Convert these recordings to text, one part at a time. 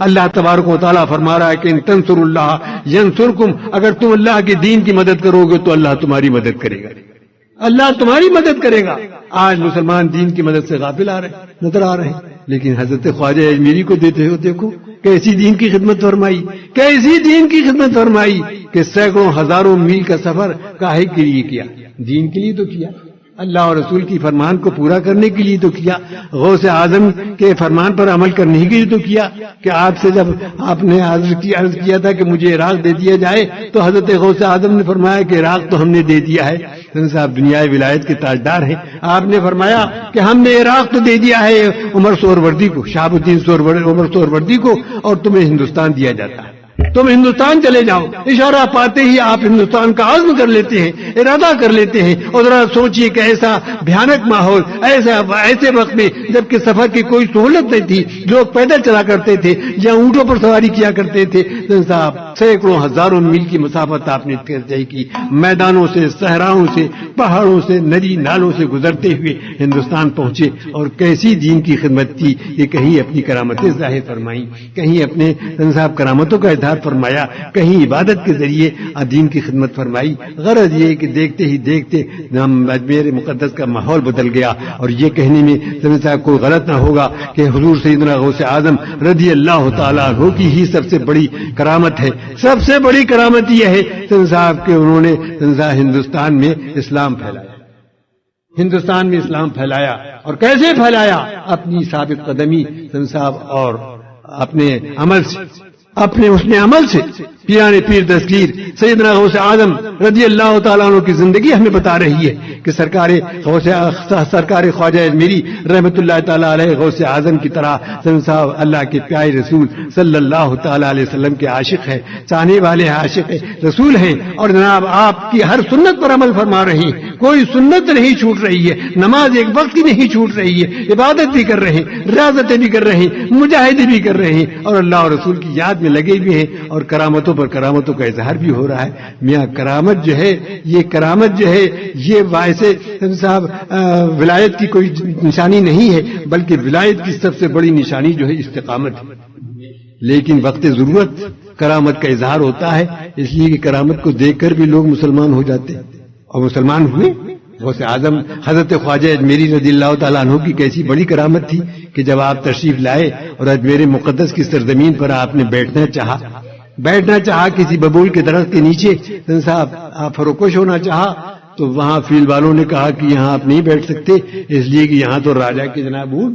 اللہ تبارک و تعالیٰ فرما رہا ہے کہ ان تنصر اللہ ینصرکم، اگر تم اللہ کے دین کی مدد کرو گے تو اللہ تمہاری مدد کرے گا، اللہ تمہاری مدد کرے گا۔ آج مسلمان دین کی مدد سے غافل نظر آ رہے ہیں، لیکن حضرت خواجہ اجمیری کو دیتے ہو دیکھو کیسی دین کی خدمت فرمائی، کیسی دین کی خدمت فرمائی کہ سینکڑوں ہزاروں میل کا سفر کاہے کے لیے کیا؟ دین کے لیے تو کیا، اللہ اور رسول کی فرمان کو پورا کرنے کے لیے تو کیا، غوث اعظم کے فرمان پر عمل کرنے کے لیے تو کیا کہ آپ سے جب آپ نے عرض کیا تھا کہ مجھے عراق دے دیا جائے تو حضرت غوث اعظم نے فرمایا کہ عراق تو ہم نے دے دیا ہے، صاحب دنیا ولایت کے تاجدار ہیں، آپ نے فرمایا کہ ہم نے عراق تو دے دیا ہے عمر سہروردی کو، شہاب الدین عمر سہروردی کو، اور تمہیں ہندوستان دیا جاتا ہے، تم ہندوستان چلے جاؤ۔ اشارہ پاتے ہی آپ ہندوستان کا عزم کر لیتے ہیں، ارادہ کر لیتے ہیں، اور ذرا سوچئے کہ ایسا بھیانک ماحول، ایسے وقت میں جبکہ سفر کی کوئی سہولت نہیں تھی، لوگ پیدل چلا کرتے تھے یا اونٹوں پر سواری کیا کرتے تھے، صاحب سینکڑوں ہزاروں میل کی مسافت آپ نے طے کی، میدانوں سے، صحراؤں سے، پہاڑوں سے، ندی نالوں سے گزرتے ہوئے ہندوستان پہنچے، اور کیسی دین کی خدمت کی یہ کہیں اپنی کرامتیں ظاہر فرمائیں، کہیں اپنے صاحب کرامتوں کا اظہار فرمایا، کہیں عبادت کے ذریعے دین کی خدمت فرمائی۔ غرض یہ کہ دیکھتے ہی دیکھتے اجمیر مقدس کا ماحول بدل گیا، اور یہ کہنے میں صاحب کوئی غلط نہ ہوگا کہ حضور سیدنا غوث اعظم رضی اللہ تعالیٰ عنہ کی ہی سب سے بڑی کرامت ہے، سب سے بڑی کرامت یہ ہے صاحب کہ انہوں نے ہندوستان میں اسلام پھیلایا، ہندوستان میں اسلام پھیلایا، اور کیسے پھیلایا؟ اپنی ثابت قدمی صاحب اور اپنے عمل سے، اپنے اس نے عمل سے۔ پیران پیر دستگیر سیدنا غوث اعظم رضی اللہ تعالیٰ عنہ کی زندگی ہمیں بتا رہی ہے کہ سرکار خواجہ اجمیری رحمت اللہ تعالیٰ علیہ غوث اعظم کی طرح صاحب اللہ کے پیارے رسول صلی اللہ تعالیٰ علیہ وسلم کے عاشق ہیں، چاہنے والے عاشق رسول ہیں، اور جناب آپ کی ہر سنت پر عمل فرما رہی ہیں، کوئی سنت نہیں چھوٹ رہی ہے، نماز ایک وقت کی نہیں چھوٹ رہی ہے، عبادت بھی کر رہے ہیں، ریاضتیں بھی کر رہے ہیں، مجاہدے بھی کر رہے ہیں، اور اللہ اور رسول کی یاد میں لگے بھی ہیں، اور کرامتوں پر کرامتوں کا اظہار بھی ہو رہا ہے۔ میاں کرامت جو ہے یہ ویسے صاحب ولایت کی کوئی نشانی نہیں ہے، بلکہ ولایت کی سب سے بڑی نشانی جو ہے استقامت ہے، لیکن وقت ضرورت کرامت کا اظہار ہوتا ہے، اس لیے کہ کرامت کو دیکھ کر بھی لوگ مسلمان ہو جاتے ہیں، اور مسلمان ہوئے۔ غوث اعظم حضرت خواجہ اجمیری رضی اللہ تعالیٰ عنہ کی کیسی بڑی کرامت تھی کہ جب آپ تشریف لائے اور اجمیر مقدس کی سرزمین پر آپ نے بیٹھنا چاہا کسی ببول کے درخت کے نیچے، صاحب آپ فروکش ہونا چاہا، تو وہاں فیل والوں نے کہا کہ یہاں آپ نہیں بیٹھ سکتے، اس لیے کہ یہاں تو راجا کے جناب اونٹ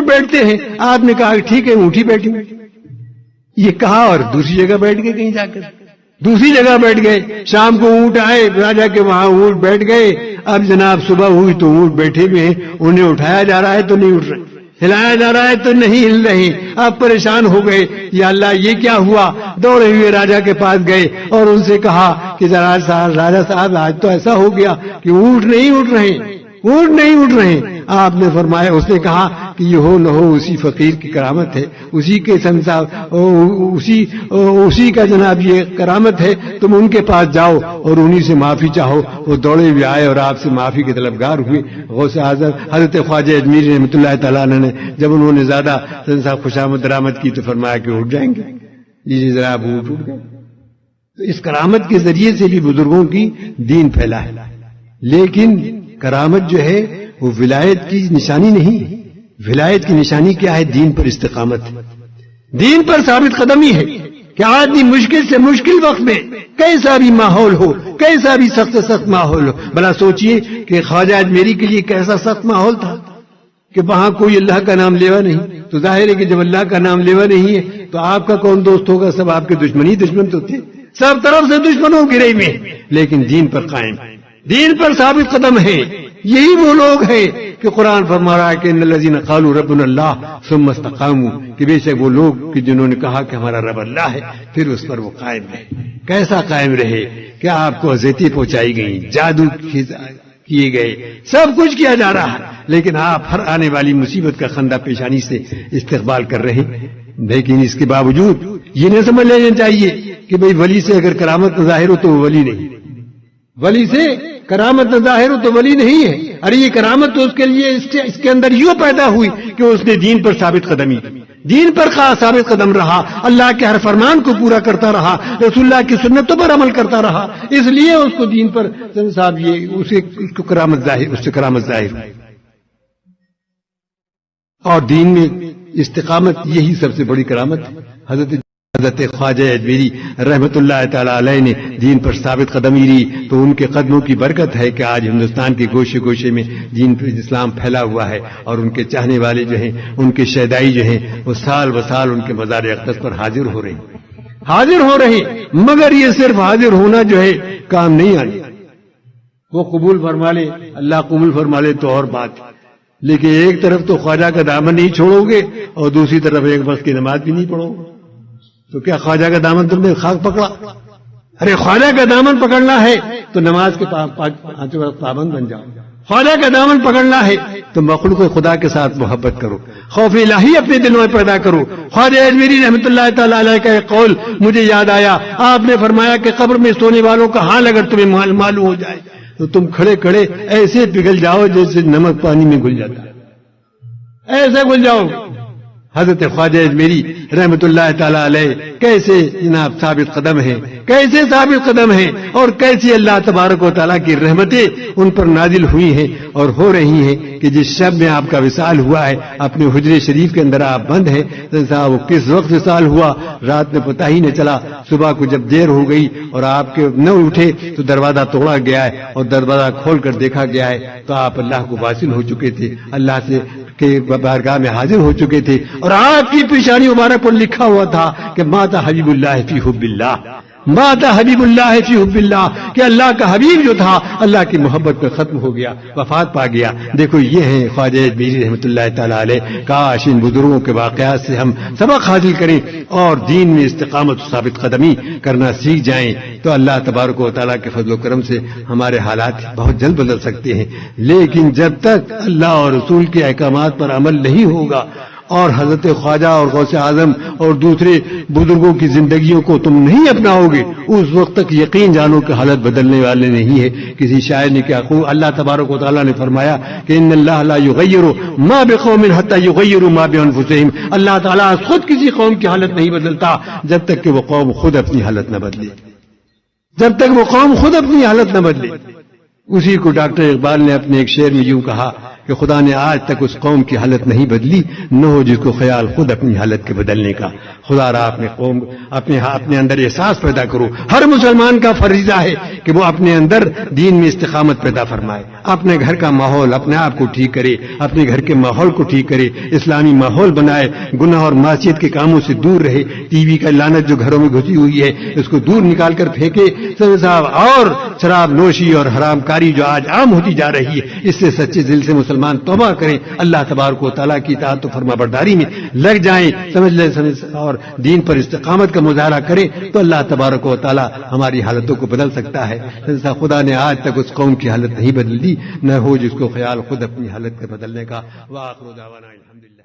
بیٹھتے ہیں۔ آپ نے کہا ٹھیک ہے اونٹ ہی بیٹھیں، یہ کہا اور دوسری جگہ بیٹھ گئے، کہیں جا کر دوسری جگہ بیٹھ گئے۔ شام کو اونٹ آئے راجا کے وہاں، اونٹ بیٹھ گئے۔ اب جناب صبح ہوئی تو اونٹ بیٹھے ہوئے ہیں، انہیں اٹھایا جا رہا ہے تو نہیں اٹھ رہے، ہلایا جا رہا ہے تو نہیں ہل رہے۔ آپ پریشان ہو گئے، یا اللہ یہ کیا ہوا؟ دوڑے ہوئے راجا کے پاس گئے اور ان سے کہا کہ راجا صاحب آج تو ایسا ہو گیا کہ اونٹ نہیں اٹھ رہے۔ آپ نے فرمایا، اس نے کہا کہ یہ ہو نہ ہو اسی فقیر کی کرامت ہے، اسی کے اسی کا جناب یہ کرامت ہے، تم ان کے پاس جاؤ اور انہی سے معافی چاہو۔ وہ دوڑے ہوئے آئے اور آپ سے معافی کے طلبگار ہوئے۔ غوث اعظم حضرت خواجہ اجمیری رحمۃ اللہ تعالیٰ نے جب انہوں نے زیادہ خوشامد درآمد کی تو فرمایا کہ اٹھ جائیں گے، لیجیے ذرا آپ اٹھ گئے۔ تو اس کرامت کے ذریعے سے بھی بزرگوں کی دین پھیلا ہے، لیکن کرامت جو ہے وہ ولایت کی نشانی نہیں۔ ولایت کی نشانی کیا ہے؟ دین پر استقامت، دین پر ثابت قدمی ہے کہ آدمی مشکل سے مشکل وقت میں کیسا بھی ماحول ہو، کیسا بھی سخت ماحول ہو۔ بھلا سوچئے کہ خواجہ اجمیری کے لیے کیسا سخت ماحول تھا کہ وہاں کوئی اللہ کا نام لیوا نہیں، تو ظاہر ہے کہ جب اللہ کا نام لیوا نہیں ہے تو آپ کا کون دوست ہوگا؟ سب آپ کے دشمن تو تھے، سب طرف سے دشمنوں گرے ہوئے، لیکن دین پر قائم، دین پر ثابت قدم ہے۔ یہی وہ لوگ ہیں کہ قرآن فرما رہا ہے کہ ان الذین قالوا ربنا اللہ ثم استقاموا، کہ بے شک وہ لوگ کہ جنہوں نے کہا کہ ہمارا رب اللہ ہے، پھر اس پر وہ قائم ہے۔ کیسا قائم رہے کہ آپ کو اذیتیں پہنچائی گئیں، جادو کیے گئے، سب کچھ کیا جا رہا ہے، لیکن آپ ہر آنے والی مصیبت کا خندہ پیشانی سے استقبال کر رہے ہیں۔ لیکن اس کے باوجود یہ نہ سمجھ لینا چاہیے کہ بھئی ولی سے اگر کرامت ظاہر ہو تو وہ ولی نہیں، ولی سے کرامت نہ ظاہر ہو تو ولی نہیں ہے. ارے یہ کرامت تو اس کے لیے اس کے اندر یوں پیدا ہوئی کہ اس نے دین پر ثابت قدمی کی, دین پر ثابت قدم رہا, اللہ کے ہر فرمان کو پورا کرتا رہا, رسول اللہ کی سنتوں پر عمل کرتا رہا, اس لیے اس کو دین پر صاحب یہ اس کو کرامت ظاہر, اس سے کرامت ظاہر. اور دین میں استقامت یہی سب سے بڑی کرامت ہے. حضرت خواجہ اجمیری رحمت اللہ تعالی علیہ نے دین پر ثابت قدمی لی تو ان کے قدموں کی برکت ہے کہ آج ہندوستان کے گوشے گوشے میں دین پر اسلام پھیلا ہوا ہے, اور ان کے چاہنے والے جو ہیں, ان کے شیدائی جو ہیں, وہ سال بسال ان کے مزار اقدس پر حاضر ہو رہے ہیں. مگر یہ صرف حاضر ہونا جو ہے کام نہیں آنے, وہ قبول فرما لے, اللہ قبول فرما لے تو اور بات, لیکن ایک طرف تو خواجہ کا دامن نہیں چھوڑو گے اور دوسری طرف ایک وقت کی نماز بھی نہیں پڑھو گے, تو کیا خواجہ کا دامن تم نے خاک پکڑا؟ ارے خواجہ کا دامن پکڑنا ہے تو نماز کے پابند بن جاؤ. خواجہ کا دامن پکڑنا ہے تو مخلوق خدا کے ساتھ محبت کرو, خوف الہی اپنے دل میں پیدا کرو. خواجہ اجمیری رحمت اللہ تعالی علیہ کا ایک قول مجھے یاد آیا. آپ نے فرمایا کہ قبر میں سونے والوں کا حال اگر تمہیں معلوم ہو جائے تو تم کھڑے کھڑے ایسے پگھل جاؤ جیسے نمک پانی میں گل جاتا ہے, ایسے گل جاؤ. حضرت خواجہ اجمیری رحمت اللہ تعالی علیہ کیسے جناب ثابت قدم ہیں, کیسے ثابت قدم ہیں, اور کیسی اللہ تبارک و تعالیٰ کی رحمتیں ان پر نازل ہوئی ہیں اور ہو رہی ہیں کہ جس شب میں آپ کا وصال ہوا ہے, اپنے حجرے شریف کے اندر آپ بند ہیں. وہ کس وقت وصال ہوا رات میں پتہ ہی نہ چلا. صبح کو جب دیر ہو گئی اور آپ کے نہ اٹھے تو دروازہ توڑا گیا ہے, اور دروازہ کھول کر دیکھا گیا ہے تو آپ اللہ کو واصل ہو چکے تھے, اللہ سے کے بارگاہ میں حاضر ہو چکے تھے, اور آپ کی پیشانی مبارک پر لکھا ہوا تھا کہ مات حبیب اللہ فی حب اللہ, مات حبیب اللہ فی حب اللہ, کہ اللہ کا حبیب جو تھا اللہ کی محبت پر ختم ہو گیا, وفات پا گیا. دیکھو یہ ہیں خواجہ اجمیری رحمۃ اللہ تعالی علیہ. کاش ان بزرگوں کے واقعات سے ہم سبق حاصل کریں اور دین میں استقامت و ثابت قدمی کرنا سیکھ جائیں تو اللہ تبارک و تعالیٰ کے فضل و کرم سے ہمارے حالات بہت جلد بدل سکتے ہیں. لیکن جب تک اللہ اور رسول کے احکامات پر عمل نہیں ہوگا اور حضرت خواجہ اور غوث اعظم اور دوسرے بزرگوں کی زندگیوں کو تم نہیں اپناؤ گے, اس وقت تک یقین جانو کہ حالت بدلنے والے نہیں ہے. کسی شاعر نے کیا اللہ تبارک و تعالیٰ نے فرمایا کہ ان اللہ لا یغیر ما بقوم حتی یغیروا ما بانفسہم, اللہ تعالیٰ خود کسی قوم کی حالت نہیں بدلتا جب تک کہ وہ قوم خود اپنی حالت نہ بدلے, جب تک وہ قوم خود اپنی حالت نہ بدلے. اسی کو ڈاکٹر اقبال نے اپنے ایک شعر میں یوں کہا کہ خدا نے آج تک اس قوم کی حالت نہیں بدلی, نہ ہو جس کو خیال خود اپنی حالت کے بدلنے کا. خدا را اپنے قوم اپنے اندر احساس پیدا کرو. ہر مسلمان کا فریضہ ہے کہ وہ اپنے اندر دین میں استقامت پیدا فرمائے, اپنے گھر کا ماحول اپنے آپ کو ٹھیک کرے, اپنے گھر کے ماحول کو ٹھیک کرے, اسلامی ماحول بنائے, گناہ اور معصیت کے کاموں سے دور رہے. ٹی وی کا لعنت جو گھروں میں گھسی ہوئی ہے اس کو دور نکال کر پھینکے صاحب, اور شراب نوشی اور حرام کاری جو آج عام ہوتی جا رہی ہے اس سے سچے دل سے مسلمان توبہ کریں, اللہ تبارک و تعالیٰ کی اطاعت و فرما برداری میں لگ جائیں, سمجھ لیں اور دین پر استقامت کا مظاہرہ کریں تو اللہ تبارک و تعالیٰ ہماری حالتوں کو بدل سکتا ہے. خدا نے آج تک اس قوم کی حالت نہیں بدل دی, نہ ہو جس کو خیال خود اپنی حالت کے بدلنے کا. وآخر دعوانا الحمدللہ.